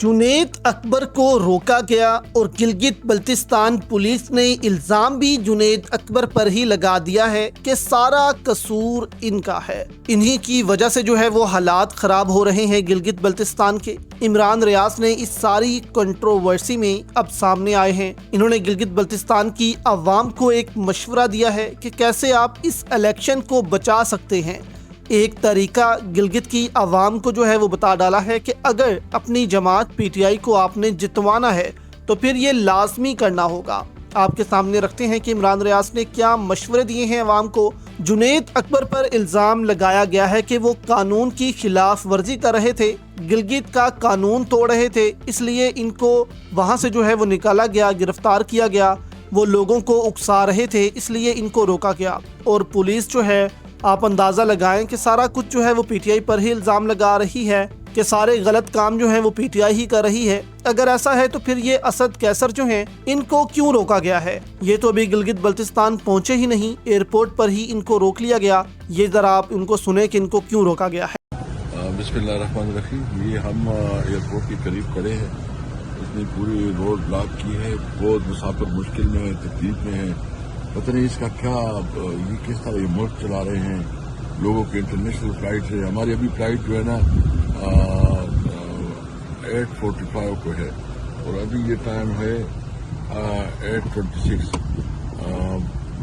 जुनैद अकबर को रोका गया और गिलगित बल्तिस्तान पुलिस ने इल्जाम भी जुनैद अकबर पर ही लगा दिया है कि सारा कसूर इनका है। इन्हीं की वजह से जो है वो हालात खराब हो रहे हैं गिलगित बल्तिस्तान के। इमरान रियाज ने इस सारी कंट्रोवर्सी में अब सामने आए हैं। इन्होंने गिलगित बल्तिस्तान की आवाम को एक मशवरा दिया है कि कैसे आप इस इलेक्शन को बचा सकते हैं। एक तरीका गिलगित की आवाम को जो है वो बता डाला है कि अगर अपनी जमात पीटीआई को आपने जितवाना है तो फिर ये लाजमी करना होगा। आपके सामने रखते हैं कि इमरान रियाज ने क्या मशवरे दिए हैं आवाम को। जुनैद अकबर पर इल्ज़ाम लगाया गया है कि वो कानून की खिलाफ वर्जी कर रहे थे, गिलगित का कानून तोड़ रहे थे, इसलिए इनको वहाँ से जो है वो निकाला गया, गिरफ्तार किया गया। वो लोगों को उकसा रहे थे, इसलिए इनको रोका गया। और पुलिस जो है, आप अंदाज़ा लगाएं कि सारा कुछ जो है वो पीटीआई पर ही इल्ज़ाम लगा रही है कि सारे गलत काम जो है वो पीटीआई ही कर रही है। अगर ऐसा है तो फिर ये असद कैसर जो हैं, इनको क्यों रोका गया है? ये तो अभी गिलगित बल्तिस्तान पहुंचे ही नहीं, एयरपोर्ट पर ही इनको रोक लिया गया। ये ज़रा आप उनको सुने कि इनको क्यों रोका गया है। बिस्मिल्लाहिर्रहमानिर्रहीम। ये हम एयरपोर्ट के करीब खड़े हैं। इसने पूरी रोड ब्लॉक की है, बहुत मुसाफिर मुश्किल में है, तकलीफ में है। पता नहीं इसका क्या, ये किस तरह ये मुल्क चला रहे हैं। लोगों की इंटरनेशनल फ्लाइट है, हमारी अभी फ्लाइट जो है ना 8:45 को है और अभी ये टाइम है 8:26।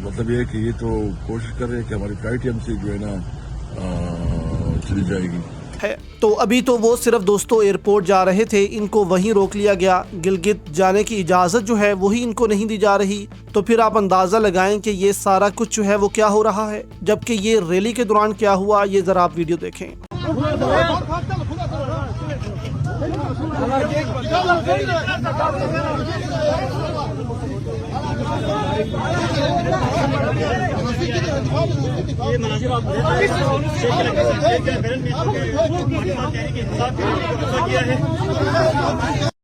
मतलब ये है कि ये तो कोशिश कर रहे हैं कि हमारी फ्लाइट हमसे जो है ना चली जाएगी है। तो अभी तो वो सिर्फ दोस्तों एयरपोर्ट जा रहे थे, इनको वहीं रोक लिया गया। गिलगित जाने की इजाज़त जो है वही इनको नहीं दी जा रही। तो फिर आप अंदाज़ा लगाएं कि ये सारा कुछ जो है वो क्या हो रहा है। जबकि ये रैली के दौरान क्या हुआ, ये ज़रा आप वीडियो देखें।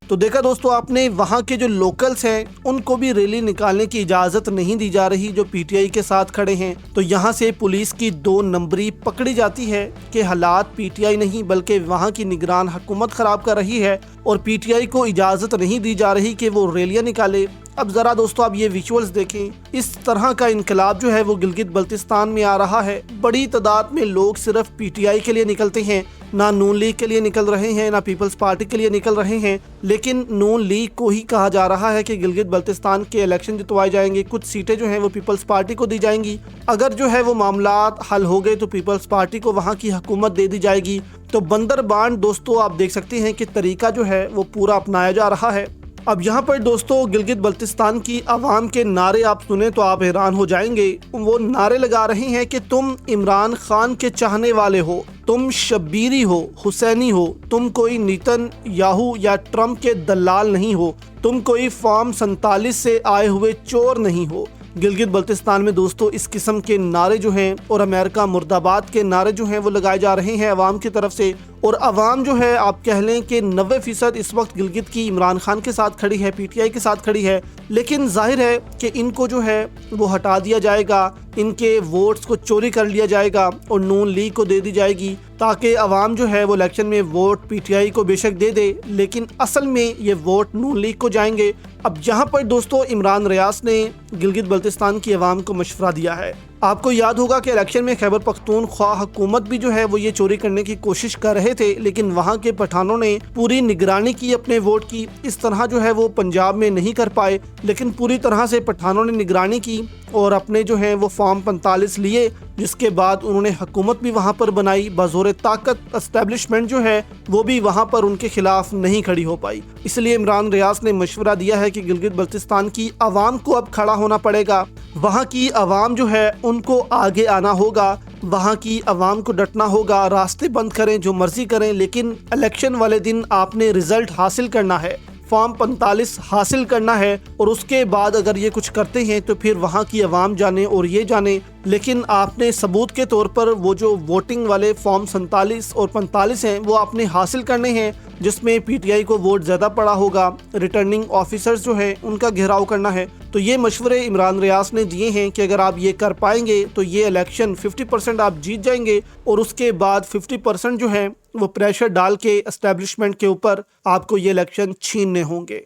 तो देखा दोस्तों आपने, वहाँ के जो लोकल्स हैं उनको भी रैली निकालने की इजाज़त नहीं दी जा रही जो पीटीआई के साथ खड़े हैं। तो यहाँ से पुलिस की 2 नंबरी पकड़ी जाती है कि हालात पीटीआई नहीं बल्कि वहाँ की निगरान हुकूमत ख़राब कर रही है और पीटीआई को इजाज़त नहीं दी जा रही कि वो रैलियाँ निकाले। अब ज़रा दोस्तों आप ये विजुअल्स देखें, इस तरह का इनकलाब जो है वो गिलगित बल्तिस्तान में आ रहा है। बड़ी तादाद में लोग सिर्फ पीटीआई के लिए निकलते हैं, ना नून लीग के लिए निकल रहे हैं, ना पीपल्स पार्टी के लिए निकल रहे हैं। लेकिन नून लीग को ही कहा जा रहा है कि गिलगित बल्तिस्तान के इलेक्शन जितवाए जाएंगे, कुछ सीटें जो हैं वो पीपल्स पार्टी को दी जाएंगी। अगर जो है वो मामलात हल हो गए तो पीपल्स पार्टी को वहाँ की हुकूमत दे दी जाएगी। तो बंदरबांड दोस्तों आप देख सकते हैं कि तरीका जो है वो पूरा अपनाया जा रहा है। अब यहाँ पर दोस्तों गिलगित बल्तिस्तान की आवाम के नारे आप सुने तो आप हैरान हो जाएंगे। वो नारे लगा रहे हैं कि तुम इमरान खान के चाहने वाले हो, तुम शब्बीरी हो, हुसैनी हो, तुम कोई नीतन याहू या ट्रम्प के दलाल नहीं हो, तुम कोई फॉर्म 47 से आए हुए चोर नहीं हो। गिलगित बल्तिस्तान में दोस्तों इस किस्म के नारे जो हैं और अमेरिका मुर्दाबाद के नारे जो हैं वो लगाए जा रहे हैं अवाम की तरफ से। और अवाम जो है आप कह लें कि 90% इस वक्त गिलगित की इमरान खान के साथ खड़ी है, पीटीआई के साथ खड़ी है। लेकिन जाहिर है कि इनको जो है वो हटा दिया जाएगा, इनके वोट्स को चोरी कर लिया जाएगा और नून लीग को दे दी जाएगी ताकि अवाम जो है वो इलेक्शन में वोट पीटीआई को बेशक दे दे लेकिन असल में ये वोट नून लीग को जाएंगे। अब यहाँ पर दोस्तों इमरान रियाज ने गिलगित बल्तिस्तान की अवाम को मशवरा दिया है। आपको याद होगा कि इलेक्शन में खैबर पख्तूनख्वा हुकूमत भी जो है वो ये चोरी करने की कोशिश कर रहे थे, लेकिन वहाँ के पठानों ने पूरी निगरानी की अपने वोट की। इस तरह जो है वो पंजाब में नहीं कर पाए, लेकिन पूरी तरह से पठानों ने निगरानी की और अपने जो है वो फॉर्म 45 लिए, जिसके बाद उन्होंने हुकूमत भी वहाँ पर बनाई। बज़ोर ताकत एस्टेब्लिशमेंट जो है वो भी वहाँ पर उनके खिलाफ नहीं खड़ी हो पाई। इसलिए इमरान रियाज ने मशवरा दिया है कि गिलगित बल्तिस्तान की आवाम को अब खड़ा होना पड़ेगा। वहाँ की आवाम जो है उनको आगे आना होगा, वहाँ की आवाम को डटना होगा। रास्ते बंद करें, जो मर्जी करें, लेकिन इलेक्शन वाले दिन आपने रिजल्ट हासिल करना है, फॉर्म 45 हासिल करना है। और उसके बाद अगर ये कुछ करते हैं तो फिर वहाँ की आवाम जाने और ये जाने لیکن آپ نے ثبوت کے طور پر وہ جو ووٹنگ والے فارم 47 اور 45 ہیں وہ آپ نے حاصل کرنے ہیں جس میں پی ٹی آئی کو ووٹ زیادہ پڑا ہوگا، ریٹرننگ آفیسرز جو ہے ان کا گھیراؤ کرنا ہے۔ تو یہ مشورے عمران ریاض نے دیے ہیں کہ اگر آپ یہ کر پائیں گے تو یہ الیکشن 50% آپ جیت جائیں گے، اور اس کے بعد 50% جو ہے وہ پریشر ڈال کے اسٹیبلشمنٹ کے اوپر آپ کو یہ الیکشن چھیننے ہوں گے۔